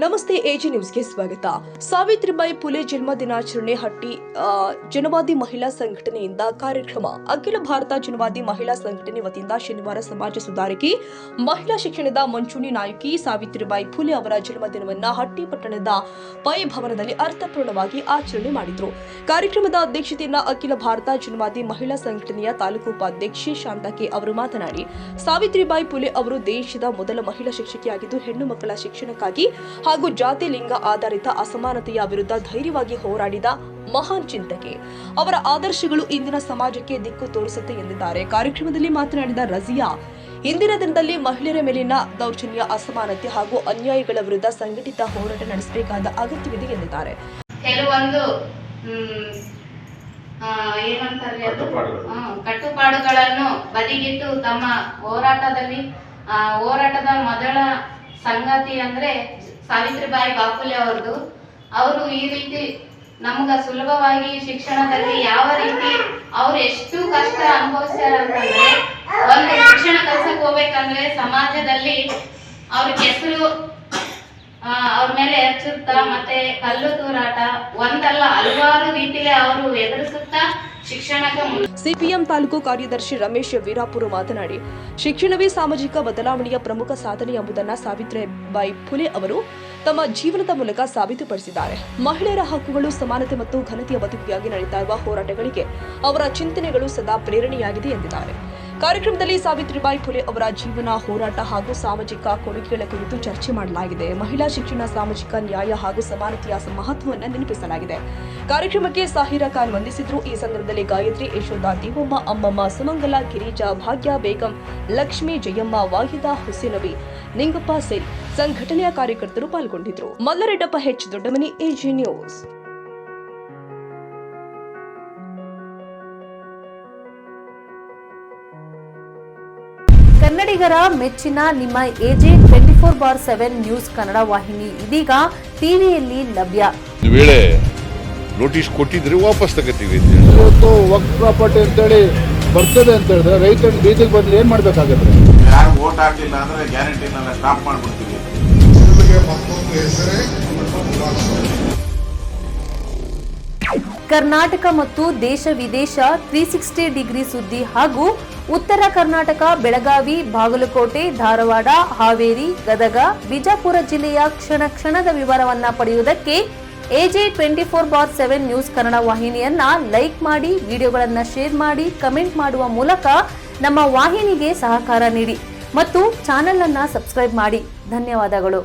ನಮಸ್ತೆ ಎಜಿ ನ್ಯೂಸ್ಗೆ ಸ್ವಾಗತ. ಸಾವಿತ್ರಿಬಾಯಿ ಫುಲೆ ಜನ್ಮ ದಿನಾಚರಣೆ ಹಟ್ಟಿ ಜನವಾದಿ ಮಹಿಳಾ ಸಂಘಟನೆಯಿಂದ ಕಾರ್ಯಕ್ರಮ. ಅಖಿಲ ಭಾರತ ಜನವಾದಿ ಮಹಿಳಾ ಸಂಘಟನೆ ವತಿಯಿಂದ ಶನಿವಾರ ಸಮಾಜ ಸುಧಾರಕಿ, ಮಹಿಳಾ ಶಿಕ್ಷಣದ ಮುಂಚೂಣಿ ನಾಯಕಿ ಸಾವಿತ್ರಿಬಾಯಿ ಫುಲೆ ಅವರ ಜನ್ಮದಿನವನ್ನು ಹಟ್ಟಿ ಪಟ್ಟಣದ ಪೈ ಭವನದಲ್ಲಿ ಅರ್ಥಪೂರ್ಣವಾಗಿ ಆಚರಣೆ ಮಾಡಿದರು. ಕಾರ್ಯಕ್ರಮದ ಅಧ್ಯಕ್ಷತೆಯನ್ನು ಅಖಿಲ ಭಾರತ ಜನವಾದಿ ಮಹಿಳಾ ಸಂಘಟನೆಯ ತಾಲೂಕು ಉಪಾಧ್ಯಕ್ಷೆ ಶಾಂತಕ್ಕೆ ಅವರು ಮಾತನಾಡಿ, ಸಾವಿತ್ರಿಬಾಯಿ ಫುಲೆ ಅವರು ದೇಶದ ಮೊದಲ ಮಹಿಳಾ ಶಿಕ್ಷಕಿಯಾಗಿದ್ದು ಹೆಣ್ಣು ಮಕ್ಕಳ ಶಿಕ್ಷಣಕ್ಕಾಗಿ ಹಾಗೂ ಜಾತಿ ಲಿಂಗ ಆಧಾರಿತ ಅಸಮಾನತೆಯ ವಿರುದ್ಧ ಧೈರ್ಯವಾಗಿ ಹೋರಾಡಿದ ಮಹಾನ್ ಚಿಂತಕಿ. ಅವರ ಆದರ್ಶಗಳು ಇಂದಿನ ಸಮಾಜಕ್ಕೆ ದಿಕ್ಕು ತೋರಿಸುತ್ತೆ ಎಂದಿದ್ದಾರೆ. ಕಾರ್ಯಕ್ರಮದಲ್ಲಿ ಮಾತನಾಡಿದ ರಜಿಯಾ, ಇಂದಿನ ದಿನದಲ್ಲಿ ಮಹಿಳೆಯರ ಮೇಲಿನ ದೌರ್ಜನ್ಯ, ಅಸಮಾನತೆ ಹಾಗೂ ಅನ್ಯಾಯಗಳ ವಿರುದ್ಧ ಸಂಘಟಿತ ಹೋರಾಟ ನಡೆಸಬೇಕಾದ ಅಗತ್ಯವಿದೆ ಎಂದಿದ್ದಾರೆ. ಕೆಲವೊಂದು ಕಟ್ಟುಪಾಡುಗಳನ್ನು ಬದಿಗಿಟ್ಟು ತಮ್ಮ ಹೋರಾಟದ ಮೊದಲ ಸಂಗತಿ ಅಂದ್ರೆ ಸಾವಿತ್ರಿಬಾಯಿ ಫುಲೆ ಅವರದು. ಅವರು ಈ ರೀತಿ ನಮ್ಗ ಸುಲಭವಾಗಿ ಶಿಕ್ಷಣದಲ್ಲಿ ಯಾವ ರೀತಿ ಅವ್ರು ಎಷ್ಟು ಕಷ್ಟ ಅನುಭವಿಸ್ಯಾರ ಅಂತಂದ್ರೆ, ಒಂದು ಶಿಕ್ಷಣ ಕಲ್ಸಕ್ ಹೋಗ್ಬೇಕಂದ್ರೆ ಸಮಾಜದಲ್ಲಿ ಅವ್ರ ಹೆಸರು ಅವ್ರ ಮೇಲೆ ಎಚ್ಚುತ್ತಾ ಮತ್ತೆ ಕಲ್ಲು ತೂರಾಟ ಒಂದಲ್ಲ ಹಲವಾರು ರೀತಿಯಲ್ಲಿ ಅವರು ಎದುರಿಸುತ್ತಾ ಸಿಪಿಎಂ ತಾಲೂಕು ಕಾರ್ಯದರ್ಶಿ ರಮೇಶ್ ವೀರಾಪುರ ಮಾತನಾಡಿ, ಶಿಕ್ಷಣವೇ ಸಾಮಾಜಿಕ ಬದಲಾವಣೆಯ ಪ್ರಮುಖ ಸಾಧನೆ ಎಂಬುದನ್ನು ಸಾವಿತ್ರಿಬಾಯಿ ಫುಲೆ ಅವರು ತಮ್ಮ ಜೀವನದ ಮೂಲಕ ಸಾಬೀತುಪಡಿಸಿದ್ದಾರೆ. ಮಹಿಳೆಯರ ಹಕ್ಕುಗಳು, ಸಮಾನತೆ ಮತ್ತು ಘನತೆಯ ಬದುಕಿಗಾಗಿ ನಡೀತಾ ಇರುವ ಹೋರಾಟಗಳಿಗೆ ಅವರ ಚಿಂತನೆಗಳು ಸದಾ ಪ್ರೇರಣೆಯಾಗಿದೆ ಎಂದಿದ್ದಾರೆ. ಕಾರ್ಯಕ್ರಮದಲ್ಲಿ ಸಾವಿತ್ರಿಬಾಯಿ ಫುಲೆ ಅವರ ಜೀವನ, ಹೋರಾಟ ಹಾಗೂ ಸಾಮಾಜಿಕ ಕೊಡುಗೆಗಳ ಕುರಿತು ಚರ್ಚೆ ಮಾಡಲಾಗಿದೆ. ಮಹಿಳಾ ಶಿಕ್ಷಣ, ಸಾಮಾಜಿಕ ನ್ಯಾಯ ಹಾಗೂ ಸಮಾನತೆಯ ಮಹತ್ವವನ್ನು ನೆನಪಿಸಲಾಗಿದೆ. ಕಾರ್ಯಕ್ರಮಕ್ಕೆ ಸಾಹಿರಾ ಖಾನ್ ವಂದಿಸಿದ್ರು. ಈ ಸಂದರ್ಭದಲ್ಲಿ ಗಾಯತ್ರಿ, ಯಶೋಧ, ದೇವಮ್ಮ, ಅಮ್ಮಮ್ಮ, ಸುಮಂಗಲ, ಗಿರಿಜಾ, ಭಾಗ್ಯ ಬೇಗಂ, ಲಕ್ಷ್ಮಿ, ಜಯಮ್ಮ, ವಾಹಿದಾ, ಹುಸೇನವಿ, ನಿಂಗಪ್ಪ ಸೇರಿ ಸಂಘಟನೆಯ ಕಾರ್ಯಕರ್ತರು ಪಾಲ್ಗೊಂಡಿದ್ದರು. ಮಲ್ಲರೆಡ್ಡಪ್ಪ, ಹೆಚ್ ದೊಡ್ಡಮನಿ, ಎಜಿ ನ್ಯೂಸ್. ಕನ್ನಡಿಗರ ಮೆಚ್ಚಿನ ನಿಮ್ಮ ಎಜೆ 24/7 ನ್ಯೂಸ್ ಕನ್ನಡ ವಾಹಿನಿ ಇದೀಗ ಟಿವಿಯಲ್ಲಿ ಲಭ್ಯ. ವೇಳೆ ನೋಟಿಸ್ ಕೊಟ್ಟಿದ್ರೆ ವಾಪಸ್ ತಗೋತೀವಿ. ಇವತ್ತು ವಕ್ಫ್ ಪ್ರಾಪರ್ಟಿ ಅಂತೇಳಿ ಬರ್ತದೆ ಅಂತ ಹೇಳಿದ್ರೆ ರೈತರ ಬೀದಿಗೆ ಬಂದು ಏನ್ ಮಾಡ್ಬೇಕಾಗತ್ತೆ? ಯಾರು ವೋಟ್ ಹಾಕಲಿಲ್ಲ ಅಂದ್ರೆ ಗ್ಯಾರಂಟಿನೆಲ್ಲ ಸ್ಟಾಪ್ ಮಾಡ್ಬಿಡ್ತೀವಿ. ಕರ್ನಾಟಕ ಮತ್ತು ದೇಶ ವಿದೇಶ 360 ಡಿಗ್ರಿ ಸುದ್ದಿ ಹಾಗೂ ಉತ್ತರ ಕರ್ನಾಟಕ, ಬೆಳಗಾವಿ, ಬಾಗಲಕೋಟೆ, ಧಾರವಾಡ, ಹಾವೇರಿ, ಗದಗ, ಬಿಜಾಪುರ ಜಿಲ್ಲೆಯ ಕ್ಷಣ ಕ್ಷಣದ ವಿವರವನ್ನ ಪಡೆಯುವುದಕ್ಕೆ ಎಜೆ 24/7 ನ್ಯೂಸ್ ಕನ್ನಡ ವಾಹಿನಿಯನ್ನ ಲೈಕ್ ಮಾಡಿ, ವಿಡಿಯೋಗಳನ್ನ ಶೇರ್ ಮಾಡಿ, ಕಮೆಂಟ್ ಮಾಡುವ ಮೂಲಕ ನಮ್ಮ ವಾಹಿನಿಗೆ ಸಹಕಾರ ನೀಡಿ ಮತ್ತು ಚಾನೆಲ್ ಅನ್ನ ಸಬ್ಸ್ಕ್ರೈಬ್ ಮಾಡಿ. ಧನ್ಯವಾದಗಳು.